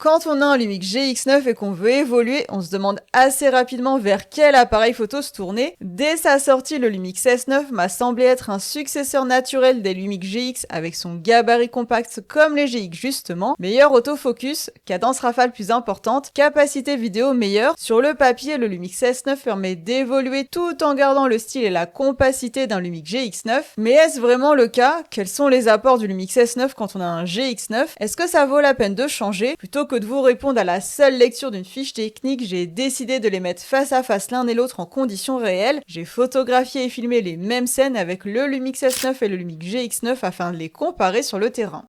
Quand on a un Lumix GX9 et qu'on veut évoluer, on se demande assez rapidement vers quel appareil photo se tourner. Dès sa sortie, le Lumix S9 m'a semblé être un successeur naturel des Lumix GX avec son gabarit compact comme les GX justement, meilleur autofocus, cadence rafale plus importante, capacité vidéo meilleure. Sur le papier, le Lumix S9 permet d'évoluer tout en gardant le style et la compacité d'un Lumix GX9. Mais est-ce vraiment le cas? Quels sont les apports du Lumix S9 quand on a un GX9? Est-ce que ça vaut la peine de changer? Plutôt que de vous répondre à la seule lecture d'une fiche technique, j'ai décidé de les mettre face à face l'un et l'autre en conditions réelles. J'ai photographié et filmé les mêmes scènes avec le Lumix S9 et le Lumix GX9 afin de les comparer sur le terrain.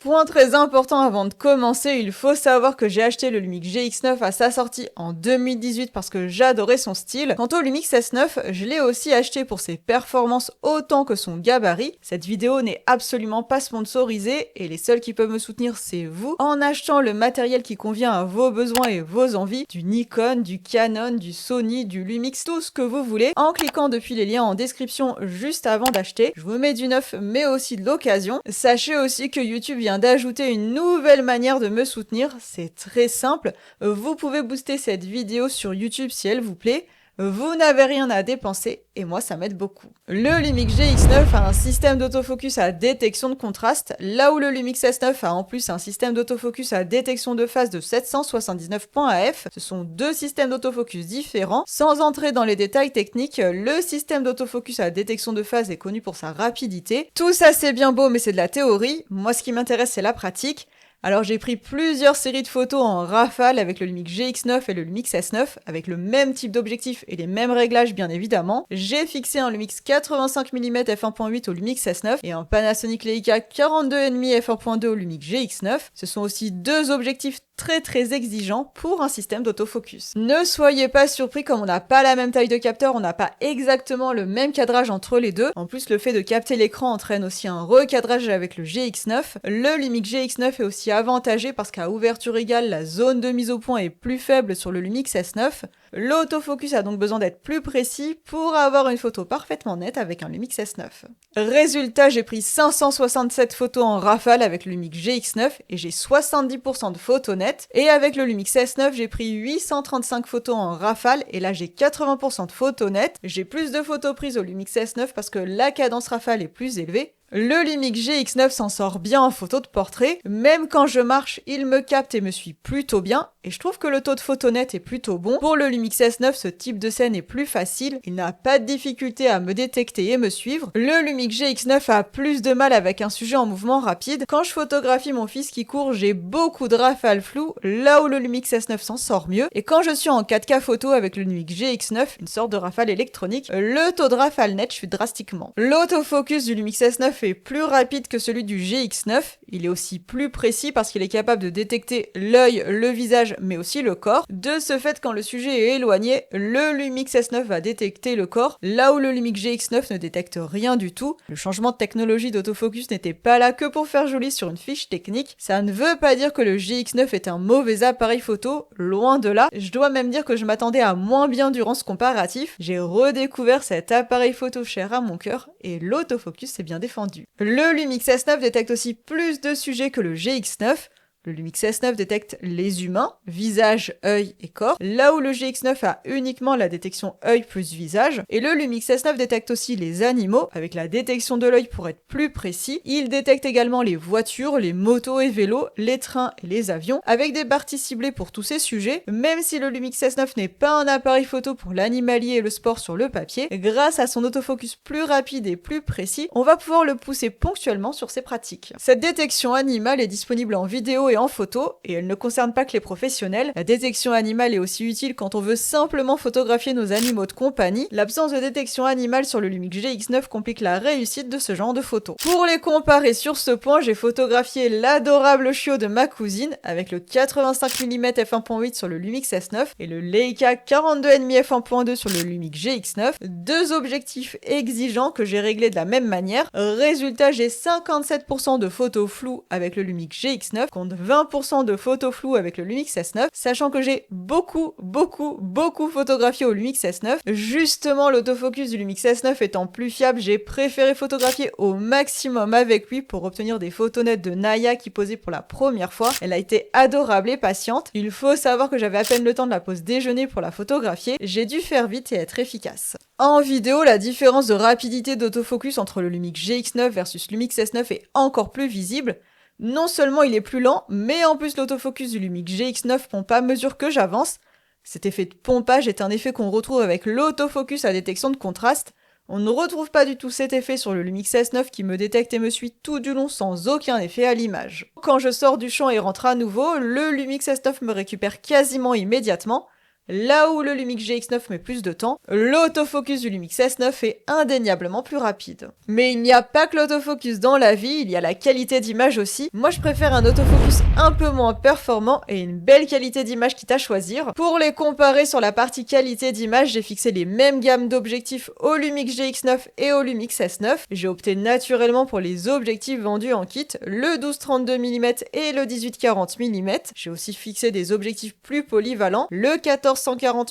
Point très important avant de commencer, il faut savoir que j'ai acheté le Lumix GX9 à sa sortie en 2018 parce que j'adorais son style. Quant au Lumix S9, je l'ai aussi acheté pour ses performances autant que son gabarit. Cette vidéo n'est absolument pas sponsorisée et les seuls qui peuvent me soutenir c'est vous en achetant le matériel qui convient à vos besoins et vos envies, du Nikon, du Canon, du Sony, du Lumix, tout ce que vous voulez, en cliquant depuis les liens en description juste avant d'acheter. Je vous mets du neuf mais aussi de l'occasion. Sachez aussi que YouTube vient d'ajouter une nouvelle manière de me soutenir, c'est très simple, vous pouvez booster cette vidéo sur YouTube si elle vous plaît, vous n'avez rien à dépenser et moi ça m'aide beaucoup. Le Lumix GX9 a un système d'autofocus à détection de contraste, là où le Lumix S9 a en plus un système d'autofocus à détection de phase de 779 points AF. Ce sont deux systèmes d'autofocus différents. Sans entrer dans les détails techniques, le système d'autofocus à détection de phase est connu pour sa rapidité. Tout ça c'est bien beau mais c'est de la théorie, moi ce qui m'intéresse c'est la pratique. Alors j'ai pris plusieurs séries de photos en rafale avec le Lumix GX9 et le Lumix S9, avec le même type d'objectif et les mêmes réglages bien évidemment. J'ai fixé un Lumix 85 mm f1.8 au Lumix S9 et un Panasonic Leica 42,5 f1.2 au Lumix GX9. Ce sont aussi deux objectifs très exigeants pour un système d'autofocus. Ne soyez pas surpris, comme on n'a pas la même taille de capteur, on n'a pas exactement le même cadrage entre les deux. En plus, le fait de capter l'écran entraîne aussi un recadrage avec le GX9. Le Lumix GX9 est aussi avantagé parce qu'à ouverture égale, la zone de mise au point est plus faible sur le Lumix S9. L'autofocus a donc besoin d'être plus précis pour avoir une photo parfaitement nette avec un Lumix S9. Résultat, j'ai pris 567 photos en rafale avec le Lumix GX9 et j'ai 70% de photos nettes. Et avec le Lumix S9, j'ai pris 835 photos en rafale et là j'ai 80% de photos nettes. J'ai plus de photos prises au Lumix S9 parce que la cadence rafale est plus élevée. Le Lumix GX9 s'en sort bien en photo de portrait, même quand je marche, il me capte et me suit plutôt bien, et je trouve que le taux de photo net est plutôt bon. Pour le Lumix S9, ce type de scène est plus facile, il n'a pas de difficulté à me détecter et me suivre. Le Lumix GX9 a plus de mal avec un sujet en mouvement rapide. Quand je photographie mon fils qui court, j'ai beaucoup de rafales floues, là où le Lumix S9 s'en sort mieux, et quand je suis en 4K photo avec le Lumix GX9, une sorte de rafale électronique, le taux de rafale net chute drastiquement. L'autofocus du Lumix S9 est plus rapide que celui du GX9, il est aussi plus précis parce qu'il est capable de détecter l'œil, le visage, mais aussi le corps. De ce fait, quand le sujet est éloigné, le Lumix S9 va détecter le corps, là où le Lumix GX9 ne détecte rien du tout. Le changement de technologie d'autofocus n'était pas là que pour faire joli sur une fiche technique. Ça ne veut pas dire que le GX9 est un mauvais appareil photo, loin de là. Je dois même dire que je m'attendais à moins bien durant ce comparatif. J'ai redécouvert cet appareil photo cher à mon cœur et l'autofocus s'est bien défendu. Le Lumix S9 détecte aussi plus de sujets que le GX9. Le Lumix S9 détecte les humains, visage, œil et corps, là où le GX9 a uniquement la détection œil plus visage. Et le Lumix S9 détecte aussi les animaux, avec la détection de l'œil pour être plus précis. Il détecte également les voitures, les motos et vélos, les trains et les avions, avec des parties ciblées pour tous ces sujets. Même si le Lumix S9 n'est pas un appareil photo pour l'animalier et le sport sur le papier, grâce à son autofocus plus rapide et plus précis, on va pouvoir le pousser ponctuellement sur ses pratiques. Cette détection animale est disponible en vidéo et en photo, et elle ne concerne pas que les professionnels. La détection animale est aussi utile quand on veut simplement photographier nos animaux de compagnie. L'absence de détection animale sur le Lumix GX9 complique la réussite de ce genre de photos. Pour les comparer sur ce point, j'ai photographié l'adorable chiot de ma cousine avec le 85 mm f1.8 sur le Lumix S9 et le Leica 42,5 f1.2 sur le Lumix GX9. Deux objectifs exigeants que j'ai réglés de la même manière. Résultat, j'ai 57% de photos floues avec le Lumix GX9 contre 20% de photos floues avec le Lumix S9, sachant que j'ai beaucoup photographié au Lumix S9. Justement, l'autofocus du Lumix S9 étant plus fiable, j'ai préféré photographier au maximum avec lui pour obtenir des photos nettes de Naya qui posait pour la première fois. Elle a été adorable et patiente. Il faut savoir que j'avais à peine le temps de la pause déjeuner pour la photographier. J'ai dû faire vite et être efficace. En vidéo, la différence de rapidité d'autofocus entre le Lumix GX9 versus Lumix S9 est encore plus visible. Non seulement il est plus lent, mais en plus l'autofocus du Lumix GX9 pompe à mesure que j'avance. Cet effet de pompage est un effet qu'on retrouve avec l'autofocus à détection de contraste. On ne retrouve pas du tout cet effet sur le Lumix S9 qui me détecte et me suit tout du long sans aucun effet à l'image. Quand je sors du champ et rentre à nouveau, le Lumix S9 me récupère quasiment immédiatement. Là où le Lumix GX9 met plus de temps, l'autofocus du Lumix S9 est indéniablement plus rapide. Mais il n'y a pas que l'autofocus dans la vie, il y a la qualité d'image aussi. Moi je préfère un autofocus un peu moins performant et une belle qualité d'image quitte à choisir. Pour les comparer sur la partie qualité d'image, j'ai fixé les mêmes gammes d'objectifs au Lumix GX9 et au Lumix S9. J'ai opté naturellement pour les objectifs vendus en kit, le 12-32 mm et le 18-40 mm. J'ai aussi fixé des objectifs plus polyvalents, le 14-140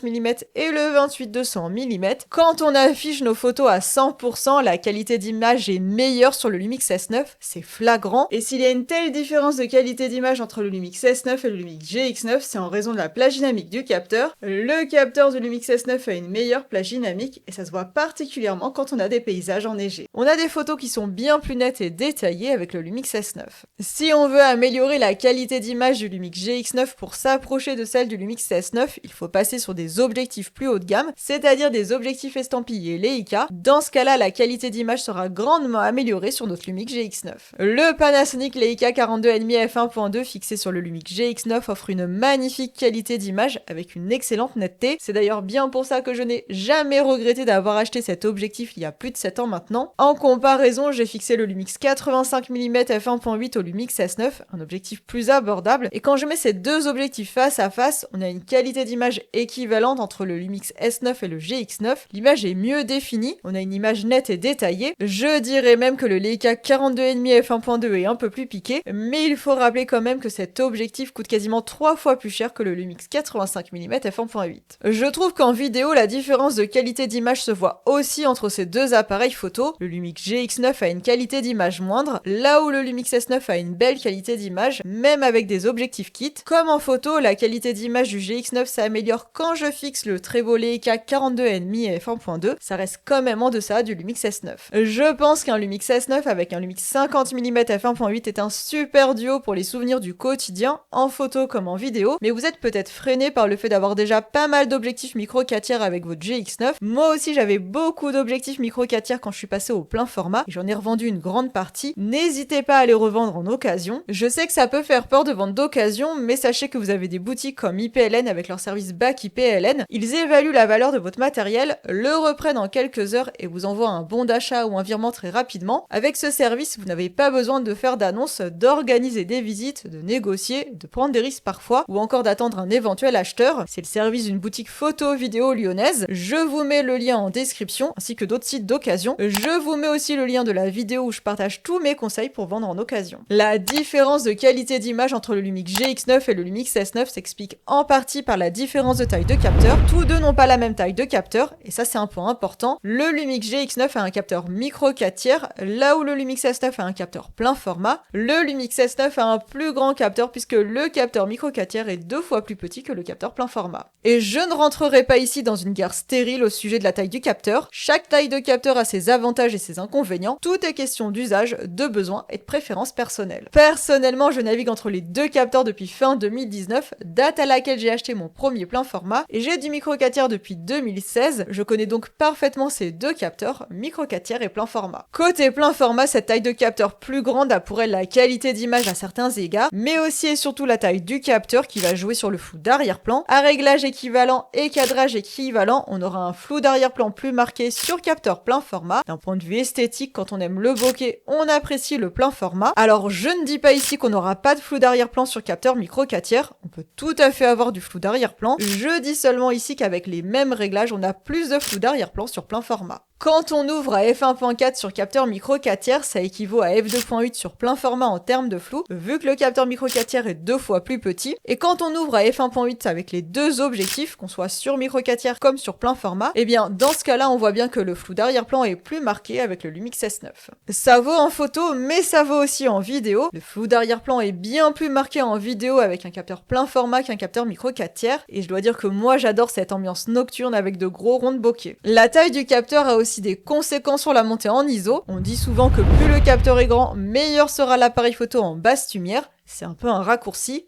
mm et le 28-200 mm. Quand on affiche nos photos à 100%, la qualité d'image est meilleure sur le Lumix S9, c'est flagrant. Et s'il y a une telle différence de qualité d'image entre le Lumix S9 et le Lumix GX9, c'est en raison de la plage dynamique du capteur. Le capteur du Lumix S9 a une meilleure plage dynamique et ça se voit particulièrement quand on a des paysages enneigés. On a des photos qui sont bien plus nettes et détaillées avec le Lumix S9. Si on veut améliorer la qualité d'image du Lumix GX9 pour s'approcher de celle du Lumix S9, il faut passer sur des objectifs plus haut de gamme, c'est-à-dire des objectifs estampillés Leica. Dans ce cas-là, la qualité d'image sera grandement améliorée sur notre Lumix GX9. Le Panasonic Leica 42,5 f1.2 fixé sur le Lumix GX9 offre une magnifique qualité d'image avec une excellente netteté. C'est d'ailleurs bien pour ça que je n'ai jamais regretté d'avoir acheté cet objectif il y a plus de 7 ans maintenant. En comparaison, j'ai fixé le Lumix 85 mm f1.8 au Lumix S9, un objectif plus abordable, et quand je mets ces deux objectifs face à face, on a une qualité d'image équivalente entre le Lumix S9 et le GX9. L'image est mieux définie, on a une image nette et détaillée. Je dirais même que le Leica 42,5 f1.2 est un peu plus piqué, mais il faut rappeler quand même que cet objectif coûte quasiment 3 fois plus cher que le Lumix 85 mm f1.8. Je trouve qu'en vidéo, la différence de qualité d'image se voit aussi entre ces deux appareils photo. Le Lumix GX9 a une qualité d'image moindre, là où le Lumix S9 a une belle qualité d'image, même avec des objectifs kit. Comme en photo, la qualité d'image du GX9 s'améliore quand je fixe le très beau Leica 42,5 f1.2, ça reste quand même en deçà du Lumix S9. Je pense qu'un Lumix S9 avec un Lumix 50 mm f1.8 est un super duo pour les souvenirs du quotidien, en photo comme en vidéo, mais vous êtes peut-être freiné par le fait d'avoir déjà pas mal d'objectifs micro 4 tiers avec votre GX9. Moi aussi j'avais beaucoup d'objectifs micro 4 tiers quand je suis passé au plein format, et j'en ai revendu une grande partie. N'hésitez pas à les revendre en occasion. Je sais que ça peut faire peur de vendre d'occasion, mais sachez que vous avez des boutiques comme IPLN avec leur service Back IPLN. Ils évaluent la valeur de votre matériel, le reprennent en quelques heures et vous envoient un bon d'achat ou un virement très rapidement. Avec ce service, vous n'avez pas besoin de faire d'annonces, d'organiser des visites, de négocier, de prendre des risques parfois, ou encore d'attendre un éventuel acheteur. C'est le service d'une boutique photo-vidéo lyonnaise. Je vous mets le lien en description, ainsi que d'autres sites d'occasion. Je vous mets aussi le lien de la vidéo où je partage tous mes conseils pour vendre en occasion. La différence de qualité d'image entre le Lumix GX9 et le Lumix S9 s'explique en partie par la différence de taille de capteur. Tous deux n'ont pas la même taille de capteur, et ça c'est un point important. Le Lumix GX9 a un capteur micro 4 tiers, là où le Lumix S9 a un capteur plein format. Le Lumix S9 a un plus grand capteur puisque le capteur micro 4 tiers est 2 fois plus petit que le capteur plein format. Et je ne rentrerai pas ici dans une guerre stérile au sujet de la taille du capteur. Chaque taille de capteur a ses avantages et ses inconvénients. Tout est question d'usage, de besoin et de préférence personnelle. Personnellement, je navigue entre les deux capteurs depuis fin 2019, date à laquelle j'ai acheté mon premier plein format, et j'ai du micro 4 tiers depuis 2016. Je connais donc parfaitement ces deux capteurs, micro 4 tiers et plein format. Côté plein format, cette taille de capteur plus grande a pour elle la qualité d'image à certains égards, mais aussi et surtout la taille du capteur qui va jouer sur le flou d'arrière-plan. À réglage équivalent et cadrage équivalent, on aura un flou d'arrière-plan plus marqué sur capteur plein format. D'un point de vue esthétique, quand on aime le bokeh, on apprécie le plein format. Alors je ne dis pas ici qu'on n'aura pas de flou d'arrière-plan sur capteur micro 4 tiers, on peut tout à fait avoir du flou d'arrière-plan. Je dis seulement ici qu'avec les mêmes réglages, on a plus de flou d'arrière-plan sur plein format. Quand on ouvre à f1.4 sur capteur micro 4 tiers, ça équivaut à f2.8 sur plein format en termes de flou, vu que le capteur micro 4 tiers est 2 fois plus petit. Et quand on ouvre à f1.8 avec les deux objectifs, qu'on soit sur micro 4 tiers comme sur plein format, eh bien dans ce cas-là, on voit bien que le flou d'arrière-plan est plus marqué avec le Lumix S9. Ça vaut en photo, mais ça vaut aussi en vidéo. Le flou d'arrière-plan est bien plus marqué en vidéo avec un capteur plein format qu'un capteur micro 4 tiers, et je dois dire que moi j'adore cette ambiance nocturne avec de gros ronds de bokeh. La taille du capteur a aussi des conséquences sur la montée en ISO. On dit souvent que plus le capteur est grand, meilleur sera l'appareil photo en basse lumière. C'est un peu un raccourci.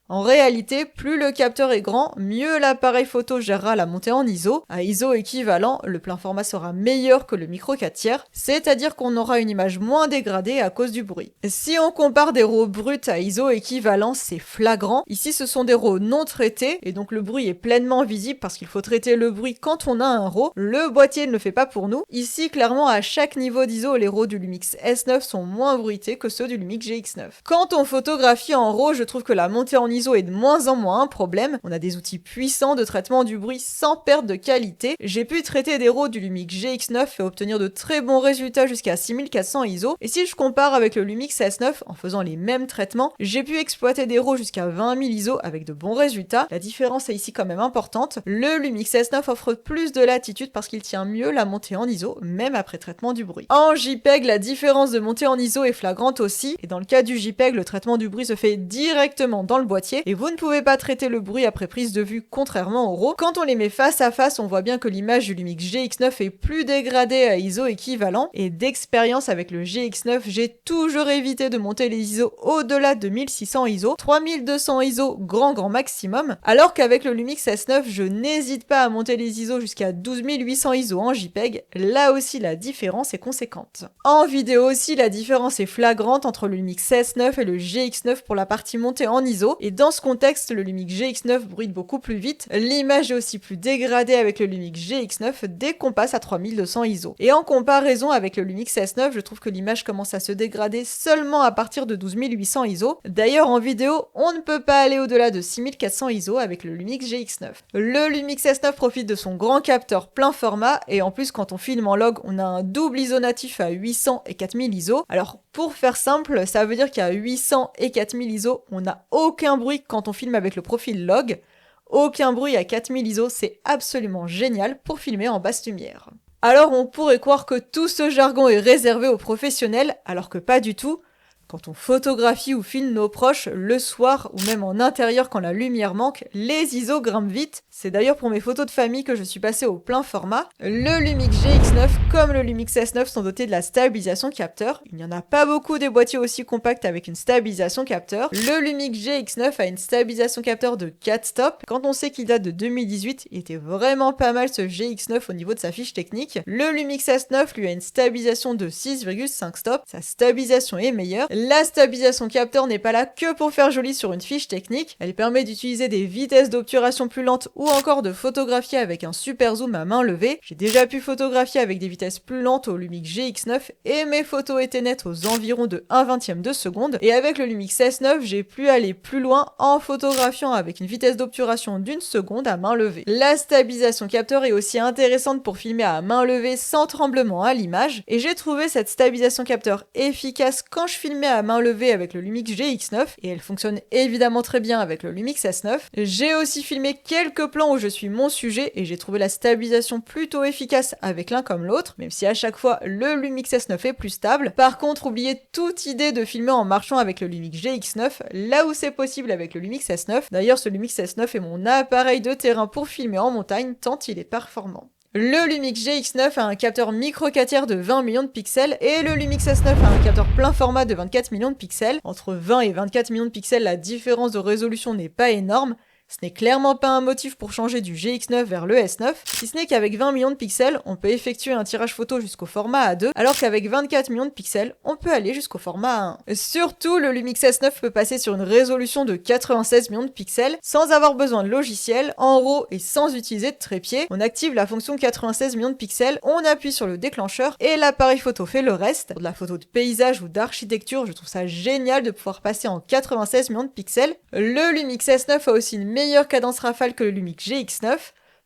En réalité, plus le capteur est grand, mieux l'appareil photo gérera la montée en ISO. À ISO équivalent, le plein format sera meilleur que le micro 4 tiers, c'est-à-dire qu'on aura une image moins dégradée à cause du bruit. Si on compare des RAW bruts à ISO équivalent, c'est flagrant. Ici, ce sont des RAW non traités, et donc le bruit est pleinement visible parce qu'il faut traiter le bruit quand on a un RAW. Le boîtier ne le fait pas pour nous. Ici, clairement, à chaque niveau d'ISO, les RAW du Lumix S9 sont moins bruités que ceux du Lumix GX9. Quand on photographie en RAW, je trouve que la montée en ISO est de moins en moins un problème. On a des outils puissants de traitement du bruit sans perte de qualité. J'ai pu traiter des RAW du Lumix GX9 et obtenir de très bons résultats jusqu'à 6400 ISO. Et si je compare avec le Lumix S9 en faisant les mêmes traitements, j'ai pu exploiter des RAW jusqu'à 20 000 ISO avec de bons résultats. La différence est ici quand même importante. Le Lumix S9 offre plus de latitude parce qu'il tient mieux la montée en ISO, même après traitement du bruit. En JPEG, la différence de montée en ISO est flagrante aussi, et dans le cas du JPEG, le traitement du bruit se fait directement dans le boîtier, et vous ne pouvez pas traiter le bruit après prise de vue contrairement au RAW. Quand on les met face à face, on voit bien que l'image du Lumix GX9 est plus dégradée à ISO équivalent, et d'expérience avec le GX9, j'ai toujours évité de monter les ISO au-delà de 1600 ISO, 3200 ISO grand maximum, alors qu'avec le Lumix S9, je n'hésite pas à monter les ISO jusqu'à 12 800 ISO en JPEG, là aussi la différence est conséquente. En vidéo aussi, la différence est flagrante entre le Lumix S9 et le GX9 pour la partie montée en ISO, et dans ce contexte, le Lumix GX9 bruite beaucoup plus vite, l'image est aussi plus dégradée avec le Lumix GX9 dès qu'on passe à 3200 ISO. Et en comparaison avec le Lumix S9, je trouve que l'image commence à se dégrader seulement à partir de 12 800 ISO. D'ailleurs, en vidéo, on ne peut pas aller au-delà de 6400 ISO avec le Lumix GX9. Le Lumix S9 profite de son grand capteur plein format, et en plus, quand on filme en log, on a un double ISO natif à 800 et 4000 ISO. Alors, pour faire simple, ça veut dire qu'à 800 et 4000 ISO, on n'a aucun bruit quand on filme avec le profil log. Aucun bruit à 4000 ISO, c'est absolument génial pour filmer en basse lumière. Alors on pourrait croire que tout ce jargon est réservé aux professionnels, alors que pas du tout. Quand on photographie ou filme nos proches le soir ou même en intérieur quand la lumière manque, les ISO grimpent vite. C'est d'ailleurs pour mes photos de famille que je suis passée au plein format. Le Lumix GX9 comme le Lumix S9 sont dotés de la stabilisation capteur. Il n'y en a pas beaucoup des boîtiers aussi compacts avec une stabilisation capteur. Le Lumix GX9 a une stabilisation capteur de 4 stops. Quand on sait qu'il date de 2018, il était vraiment pas mal ce GX9 au niveau de sa fiche technique. Le Lumix S9 lui a une stabilisation de 6,5 stops. Sa stabilisation est meilleure. La stabilisation capteur n'est pas là que pour faire joli sur une fiche technique, elle permet d'utiliser des vitesses d'obturation plus lentes ou encore de photographier avec un super zoom à main levée. J'ai déjà pu photographier avec des vitesses plus lentes au Lumix GX9 et mes photos étaient nettes aux environs de 1/20 de seconde, et avec le Lumix S9 j'ai pu aller plus loin en photographiant avec une vitesse d'obturation d'1 seconde à main levée. La stabilisation capteur est aussi intéressante pour filmer à main levée sans tremblement à l'image, et j'ai trouvé cette stabilisation capteur efficace quand je filmais à main levée avec le Lumix GX9, et elle fonctionne évidemment très bien avec le Lumix S9. J'ai aussi filmé quelques plans où je suis mon sujet et j'ai trouvé la stabilisation plutôt efficace avec l'un comme l'autre, même si à chaque fois le Lumix S9 est plus stable. Par contre, oubliez toute idée de filmer en marchant avec le Lumix GX9, là où c'est possible avec le Lumix S9. D'ailleurs, ce Lumix S9 est mon appareil de terrain pour filmer en montagne tant il est performant. Le Lumix GX9 a un capteur micro 4 tiers de 20 millions de pixels et le Lumix S9 a un capteur plein format de 24 millions de pixels. Entre 20 et 24 millions de pixels, la différence de résolution n'est pas énorme. Ce n'est clairement pas un motif pour changer du GX9 vers le S9, si ce n'est qu'avec 20 millions de pixels, on peut effectuer un tirage photo jusqu'au format A2, alors qu'avec 24 millions de pixels, on peut aller jusqu'au format A1. Surtout, le Lumix S9 peut passer sur une résolution de 96 millions de pixels, sans avoir besoin de logiciel, en RAW et sans utiliser de trépied. On active la fonction 96 millions de pixels, on appuie sur le déclencheur, et l'appareil photo fait le reste. Pour de la photo de paysage ou d'architecture, je trouve ça génial de pouvoir passer en 96 millions de pixels. Le Lumix S9 a aussi une meilleure cadence rafale que le Lumix GX9.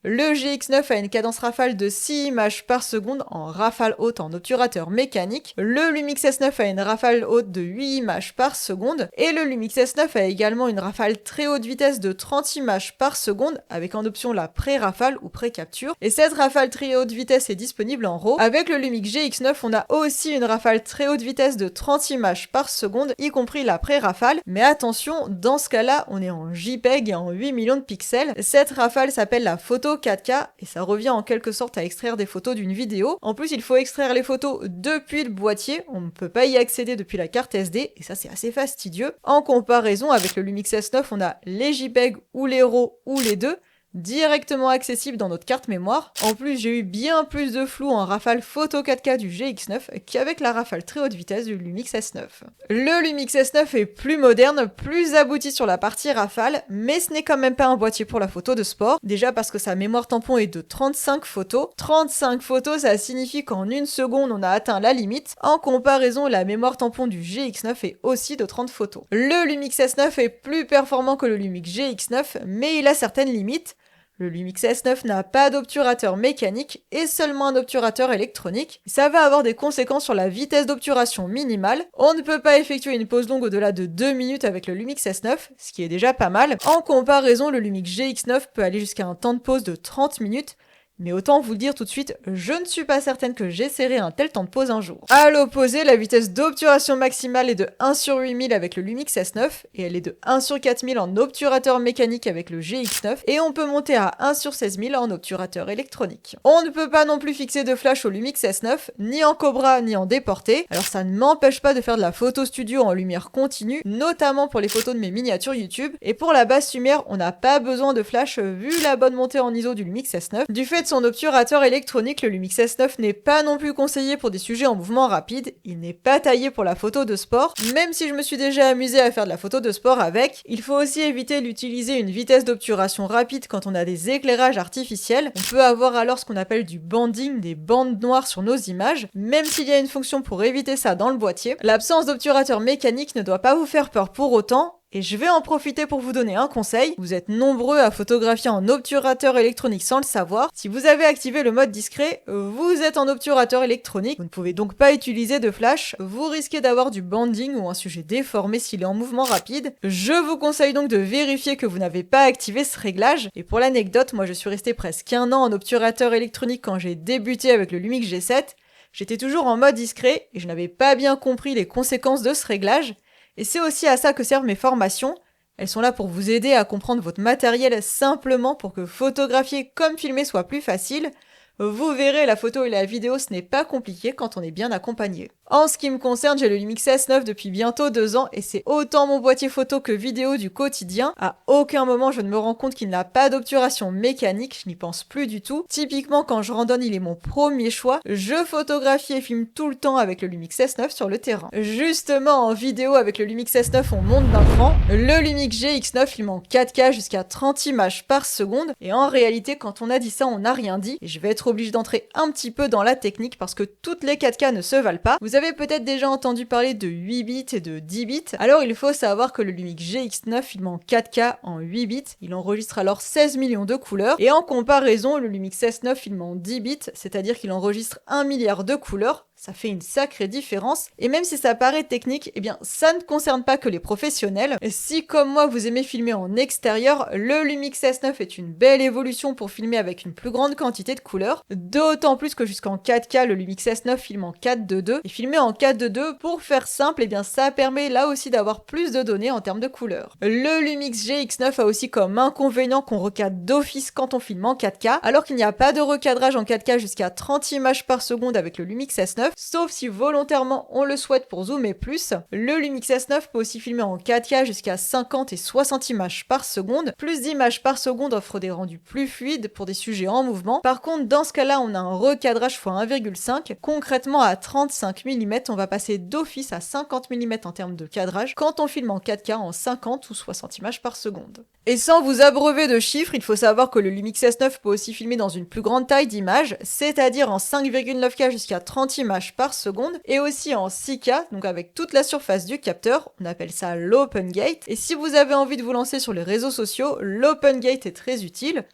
Le GX9 a une cadence rafale de 6 images par seconde en rafale haute en obturateur mécanique. Le Lumix S9 a une rafale haute de 8 images par seconde. Et le Lumix S9 a également une rafale très haute vitesse de 30 images par seconde avec en option la pré-rafale ou pré-capture. Et cette rafale très haute vitesse est disponible en RAW. Avec le Lumix GX9, on a aussi une rafale très haute vitesse de 30 images par seconde, y compris la pré-rafale. Mais attention, dans ce cas-là, on est en JPEG et en 8 millions de pixels. Cette rafale s'appelle la photo 4K et ça revient en quelque sorte à extraire des photos d'une vidéo. En plus, il faut extraire les photos depuis le boîtier, on ne peut pas y accéder depuis la carte SD et ça c'est assez fastidieux. En comparaison avec le Lumix S9, on a les JPEG ou les RAW ou les deux directement accessibles dans notre carte mémoire. En plus, j'ai eu bien plus de flou en rafale photo 4K du GX9 qu'avec la rafale très haute vitesse du Lumix S9. Le Lumix S9 est plus moderne, plus abouti sur la partie rafale, mais ce n'est quand même pas un boîtier pour la photo de sport. Déjà parce que sa mémoire tampon est de 35 photos. 35 photos, ça signifie qu'en une seconde, on a atteint la limite. En comparaison, la mémoire tampon du GX9 est aussi de 30 photos. Le Lumix S9 est plus performant que le Lumix GX9, mais il a certaines limites. Le Lumix S9 n'a pas d'obturateur mécanique et seulement un obturateur électronique. Ça va avoir des conséquences sur la vitesse d'obturation minimale. On ne peut pas effectuer une pause longue au-delà de 2 minutes avec le Lumix S9, ce qui est déjà pas mal. En comparaison, le Lumix GX9 peut aller jusqu'à un temps de pause de 30 minutes. Mais autant vous le dire tout de suite, je ne suis pas certaine que j'essaierai un tel temps de pause un jour. À l'opposé, la vitesse d'obturation maximale est de 1 sur 8000 avec le Lumix S9 et elle est de 1 sur 4000 en obturateur mécanique avec le GX9 et on peut monter à 1 sur 16000 en obturateur électronique. On ne peut pas non plus fixer de flash au Lumix S9, ni en Cobra ni en déporté, alors ça ne m'empêche pas de faire de la photo studio en lumière continue, notamment pour les photos de mes miniatures YouTube, et pour la basse lumière, on n'a pas besoin de flash vu la bonne montée en ISO du Lumix S9. Du fait de son obturateur électronique, le Lumix S9 n'est pas non plus conseillé pour des sujets en mouvement rapide, il n'est pas taillé pour la photo de sport, même si je me suis déjà amusé à faire de la photo de sport avec. Il faut aussi éviter d'utiliser une vitesse d'obturation rapide quand on a des éclairages artificiels. On peut avoir alors ce qu'on appelle du banding, des bandes noires sur nos images, même s'il y a une fonction pour éviter ça dans le boîtier. L'absence d'obturateur mécanique ne doit pas vous faire peur pour autant. Et je vais en profiter pour vous donner un conseil. Vous êtes nombreux à photographier en obturateur électronique sans le savoir. Si vous avez activé le mode discret, vous êtes en obturateur électronique. Vous ne pouvez donc pas utiliser de flash. Vous risquez d'avoir du banding ou un sujet déformé s'il est en mouvement rapide. Je vous conseille donc de vérifier que vous n'avez pas activé ce réglage. Et pour l'anecdote, moi je suis restée presque 1 an en obturateur électronique quand j'ai débuté avec le Lumix G7. J'étais toujours en mode discret et je n'avais pas bien compris les conséquences de ce réglage. Et c'est aussi à ça que servent mes formations. Elles sont là pour vous aider à comprendre votre matériel simplement pour que photographier comme filmer soit plus facile. Vous verrez, la photo et la vidéo, ce n'est pas compliqué quand on est bien accompagné. En ce qui me concerne, j'ai le Lumix S9 depuis bientôt 2 ans et c'est autant mon boîtier photo que vidéo du quotidien. À aucun moment je ne me rends compte qu'il n'a pas d'obturation mécanique, je n'y pense plus du tout. Typiquement quand je randonne, il est mon premier choix. Je photographie et filme tout le temps avec le Lumix S9 sur le terrain. Justement, en vidéo avec le Lumix S9, on monte d'un cran. Le Lumix GX9 filme en 4K jusqu'à 30 images par seconde et en réalité quand on a dit ça, on n'a rien dit. Et je vais être obligé d'entrer un petit peu dans la technique parce que toutes les 4K ne se valent pas. Vous avez peut-être déjà entendu parler de 8 bits et de 10 bits. Alors il faut savoir que le Lumix GX9 filme en 4K en 8 bits. Il enregistre alors 16 millions de couleurs. Et en comparaison, le Lumix S9 filme en 10 bits, c'est-à-dire qu'il enregistre 1 milliard de couleurs. Ça fait une sacrée différence. Et même si ça paraît technique, eh bien ça ne concerne pas que les professionnels. Si comme moi vous aimez filmer en extérieur, le Lumix S9 est une belle évolution pour filmer avec une plus grande quantité de couleurs. D'autant plus que jusqu'en 4K, le Lumix S9 filme en 4:2. Et filmer en 4:2, pour faire simple, eh bien ça permet là aussi d'avoir plus de données en termes de couleurs. Le Lumix GX9 a aussi comme inconvénient qu'on recadre d'office quand on filme en 4K, alors qu'il n'y a pas de recadrage en 4K jusqu'à 30 images par seconde avec le Lumix S9. Sauf si volontairement on le souhaite pour zoomer plus. Le Lumix S9 peut aussi filmer en 4K jusqu'à 50 et 60 images par seconde. Plus d'images par seconde offre des rendus plus fluides pour des sujets en mouvement. Par contre, dans ce cas-là, on a un recadrage x 1,5. Concrètement, à 35 mm, on va passer d'office à 50 mm en termes de cadrage quand on filme en 4K en 50 ou 60 images par seconde. Et sans vous abreuver de chiffres, il faut savoir que le Lumix S9 peut aussi filmer dans une plus grande taille d'image, c'est-à-dire en 5,9K jusqu'à 30 images par seconde, et aussi en 6K, donc avec toute la surface du capteur, on appelle ça l'open gate. Et si vous avez envie de vous lancer sur les réseaux sociaux, l'open gate est très utile.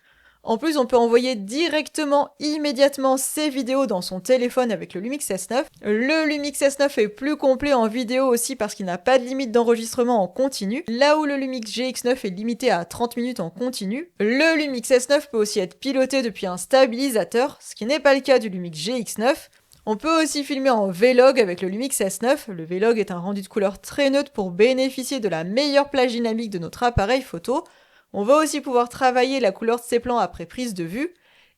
En plus, on peut envoyer directement, immédiatement ses vidéos dans son téléphone avec le Lumix S9. Le Lumix S9 est plus complet en vidéo aussi parce qu'il n'a pas de limite d'enregistrement en continu, là où le Lumix GX9 est limité à 30 minutes en continu. Le Lumix S9 peut aussi être piloté depuis un stabilisateur, ce qui n'est pas le cas du Lumix GX9. On peut aussi filmer en Vlog avec le Lumix S9. Le Vlog est un rendu de couleur très neutre pour bénéficier de la meilleure plage dynamique de notre appareil photo. On va aussi pouvoir travailler la couleur de ses plans après prise de vue.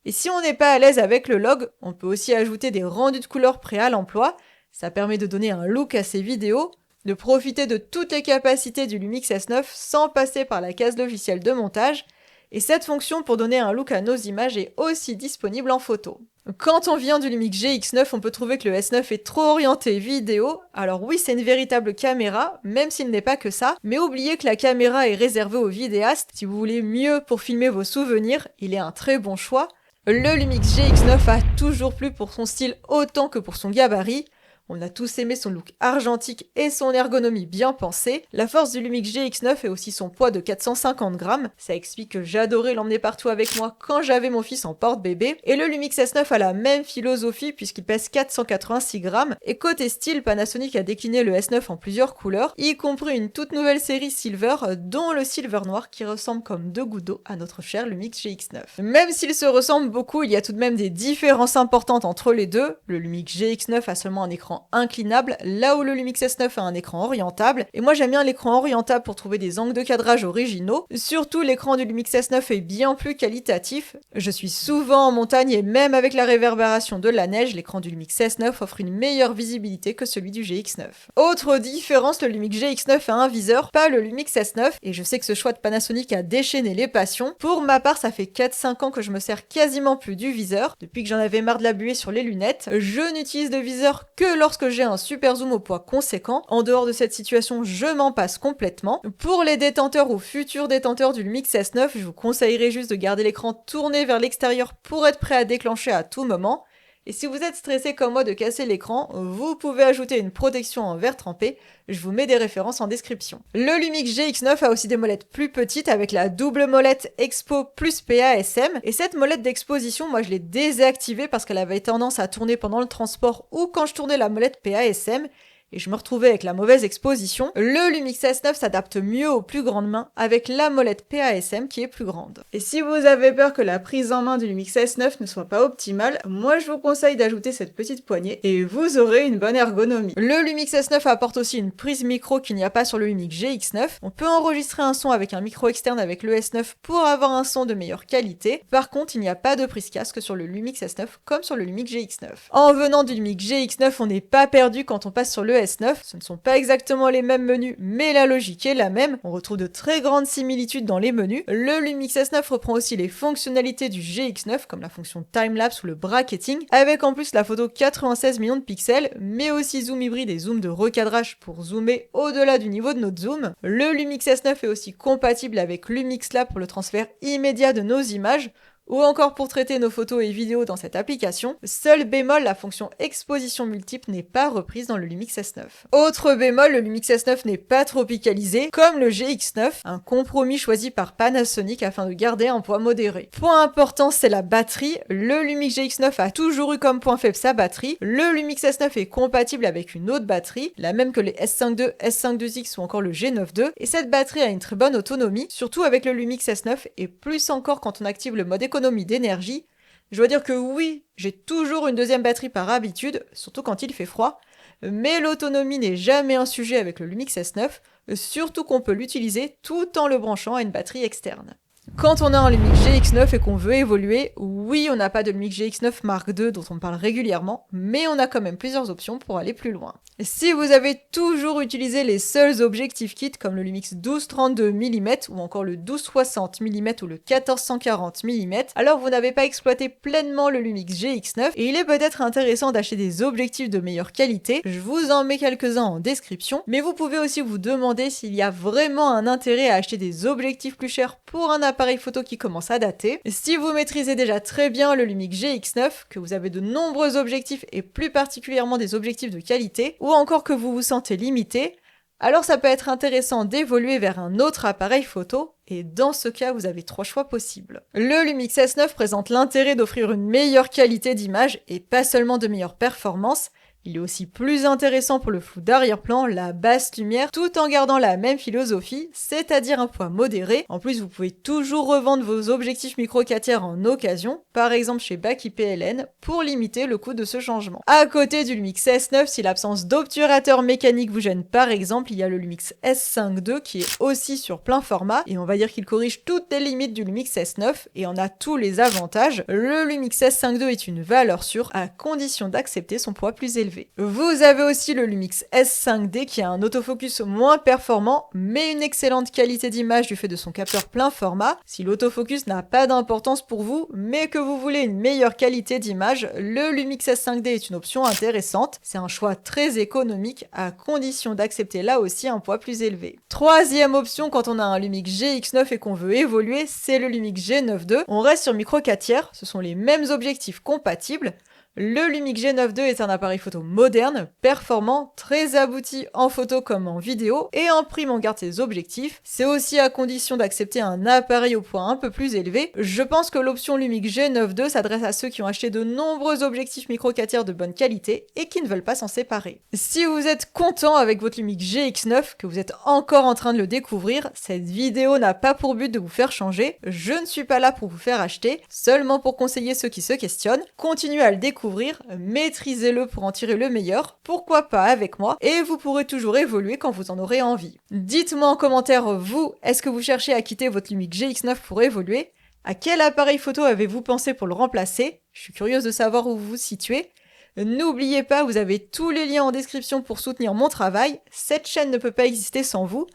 Et si on n'est pas à l'aise avec le log, on peut aussi ajouter des rendus de couleurs prêts à l'emploi. Ça permet de donner un look à ses vidéos, de profiter de toutes les capacités du Lumix S9 sans passer par la case logicielle de montage. Et cette fonction pour donner un look à nos images est aussi disponible en photo. Quand on vient du Lumix GX9, on peut trouver que le S9 est trop orienté vidéo. Alors oui, c'est une véritable caméra, même s'il n'est pas que ça, mais oubliez que la caméra est réservée aux vidéastes. Si vous voulez mieux pour filmer vos souvenirs, il est un très bon choix. Le Lumix GX9 a toujours plu pour son style autant que pour son gabarit. On a tous aimé son look argentique et son ergonomie bien pensée. La force du Lumix GX9 est aussi son poids de 450 grammes. Ça explique que j'adorais l'emmener partout avec moi quand j'avais mon fils en porte-bébé. Et le Lumix S9 a la même philosophie puisqu'il pèse 486 grammes. Et côté style, Panasonic a décliné le S9 en plusieurs couleurs, y compris une toute nouvelle série Silver, dont le Silver noir qui ressemble comme deux gouttes d'eau à notre cher Lumix GX9. Même s'ils se ressemblent beaucoup, il y a tout de même des différences importantes entre les deux. Le Lumix GX9 a seulement un écran inclinable, là où le Lumix S9 a un écran orientable. Et moi j'aime bien l'écran orientable pour trouver des angles de cadrage originaux. Surtout l'écran du Lumix S9 est bien plus qualitatif. Je suis souvent en montagne et même avec la réverbération de la neige, l'écran du Lumix S9 offre une meilleure visibilité que celui du GX9. Autre différence, le Lumix GX9 a un viseur, pas le Lumix S9. Et je sais que ce choix de Panasonic a déchaîné les passions. Pour ma part, ça fait 4-5 ans que je me sers quasiment plus du viseur. Depuis que j'en avais marre de la buée sur les lunettes, je n'utilise de viseur que lorsque j'ai un super zoom au poids conséquent. En dehors de cette situation, je m'en passe complètement. Pour les détenteurs ou futurs détenteurs du Lumix S9, je vous conseillerais juste de garder l'écran tourné vers l'extérieur pour être prêt à déclencher à tout moment. Et si vous êtes stressé comme moi de casser l'écran, vous pouvez ajouter une protection en verre trempé. Je vous mets des références en description. Le Lumix GX9 a aussi des molettes plus petites avec la double molette Expo plus PASM. Et cette molette d'exposition, moi je l'ai désactivée parce qu'elle avait tendance à tourner pendant le transport ou quand je tournais la molette PASM. Et je me retrouvais avec la mauvaise exposition. Le Lumix S9 s'adapte mieux aux plus grandes mains avec la molette PASM qui est plus grande. Et si vous avez peur que la prise en main du Lumix S9 ne soit pas optimale, moi je vous conseille d'ajouter cette petite poignée et vous aurez une bonne ergonomie. Le Lumix S9 apporte aussi une prise micro qu'il n'y a pas sur le Lumix GX9. On peut enregistrer un son avec un micro externe avec le S9 pour avoir un son de meilleure qualité. Par contre, il n'y a pas de prise casque sur le Lumix S9 comme sur le Lumix GX9. En venant du Lumix GX9, on n'est pas perdu quand on passe sur le S9, ce ne sont pas exactement les mêmes menus, mais la logique est la même. On retrouve de très grandes similitudes dans les menus. Le Lumix S9 reprend aussi les fonctionnalités du GX9, comme la fonction timelapse ou le bracketing, avec en plus la photo 96 millions de pixels, mais aussi zoom hybride et zoom de recadrage pour zoomer au-delà du niveau de notre zoom. Le Lumix S9 est aussi compatible avec Lumix Lab pour le transfert immédiat de nos images, ou encore pour traiter nos photos et vidéos dans cette application. Seul bémol, la fonction exposition multiple n'est pas reprise dans le Lumix S9. Autre bémol, le Lumix S9 n'est pas tropicalisé, comme le GX9, un compromis choisi par Panasonic afin de garder un poids modéré. Point important, c'est la batterie. Le Lumix GX9 a toujours eu comme point faible sa batterie. Le Lumix S9 est compatible avec une autre batterie, la même que les S5 II, S5 IIX ou encore le G9 II, et cette batterie a une très bonne autonomie, surtout avec le Lumix S9, et plus encore quand on active le mode économie d'énergie. Je dois dire que oui, j'ai toujours une deuxième batterie par habitude, surtout quand il fait froid, mais l'autonomie n'est jamais un sujet avec le Lumix S9, surtout qu'on peut l'utiliser tout en le branchant à une batterie externe. Quand on a un Lumix GX9 et qu'on veut évoluer, oui, on n'a pas de Lumix GX9 Mark II dont on parle régulièrement, mais on a quand même plusieurs options pour aller plus loin. Si vous avez toujours utilisé les seuls objectifs kits comme le Lumix 12-32 mm ou encore le 12-60 mm ou le 14-140 mm, alors vous n'avez pas exploité pleinement le Lumix GX9 et il est peut-être intéressant d'acheter des objectifs de meilleure qualité. Je vous en mets quelques-uns en description, mais vous pouvez aussi vous demander s'il y a vraiment un intérêt à acheter des objectifs plus chers pour un appareil photo qui commence à dater. Si vous maîtrisez déjà très bien le Lumix GX9, que vous avez de nombreux objectifs et plus particulièrement des objectifs de qualité, ou encore que vous vous sentez limité, alors ça peut être intéressant d'évoluer vers un autre appareil photo, et dans ce cas, vous avez 3 choix possibles. Le Lumix S9 présente l'intérêt d'offrir une meilleure qualité d'image et pas seulement de meilleures performances. Il est aussi plus intéressant pour le flou d'arrière-plan, la basse lumière, tout en gardant la même philosophie, c'est-à-dire un poids modéré. En plus, vous pouvez toujours revendre vos objectifs micro 4 tiers en occasion, par exemple chez Baki PLN, pour limiter le coût de ce changement. À côté du Lumix S9, si l'absence d'obturateur mécanique vous gêne par exemple, il y a le Lumix S5 II qui est aussi sur plein format, et on va dire qu'il corrige toutes les limites du Lumix S9 et en a tous les avantages. Le Lumix S5 II est une valeur sûre, à condition d'accepter son poids plus élevé. Vous avez aussi le Lumix S5D qui a un autofocus moins performant mais une excellente qualité d'image du fait de son capteur plein format. Si l'autofocus n'a pas d'importance pour vous mais que vous voulez une meilleure qualité d'image, le Lumix S5D est une option intéressante. C'est un choix très économique à condition d'accepter là aussi un poids plus élevé. Troisième option quand on a un Lumix GX9 et qu'on veut évoluer, c'est le Lumix G9 II. On reste sur micro 4 tiers, ce sont les mêmes objectifs compatibles. Le Lumix G9 II est un appareil photo moderne, performant, très abouti en photo comme en vidéo, et en prime on garde ses objectifs. C'est aussi à condition d'accepter un appareil au poids un peu plus élevé. Je pense que l'option Lumix G9 II s'adresse à ceux qui ont acheté de nombreux objectifs micro 4 tiers de bonne qualité et qui ne veulent pas s'en séparer. Si vous êtes content avec votre Lumix GX9, que vous êtes encore en train de le découvrir, cette vidéo n'a pas pour but de vous faire changer. Je ne suis pas là pour vous faire acheter, seulement pour conseiller ceux qui se questionnent. Continuez à le découvrir, maîtrisez-le pour en tirer le meilleur, pourquoi pas avec moi, et vous pourrez toujours évoluer quand vous en aurez envie. Dites-moi en commentaire, vous, est-ce que vous cherchez à quitter votre Lumix GX9 pour évoluer? À quel appareil photo avez-vous pensé pour le remplacer? Je suis curieuse de savoir où vous vous situez. N'oubliez pas, vous avez tous les liens en description pour soutenir mon travail, cette chaîne ne peut pas exister sans vous.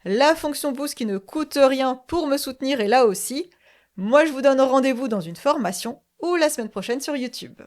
La fonction pouce qui ne coûte rien pour me soutenir est là aussi. Moi je vous donne rendez-vous dans une formation ou la semaine prochaine sur YouTube.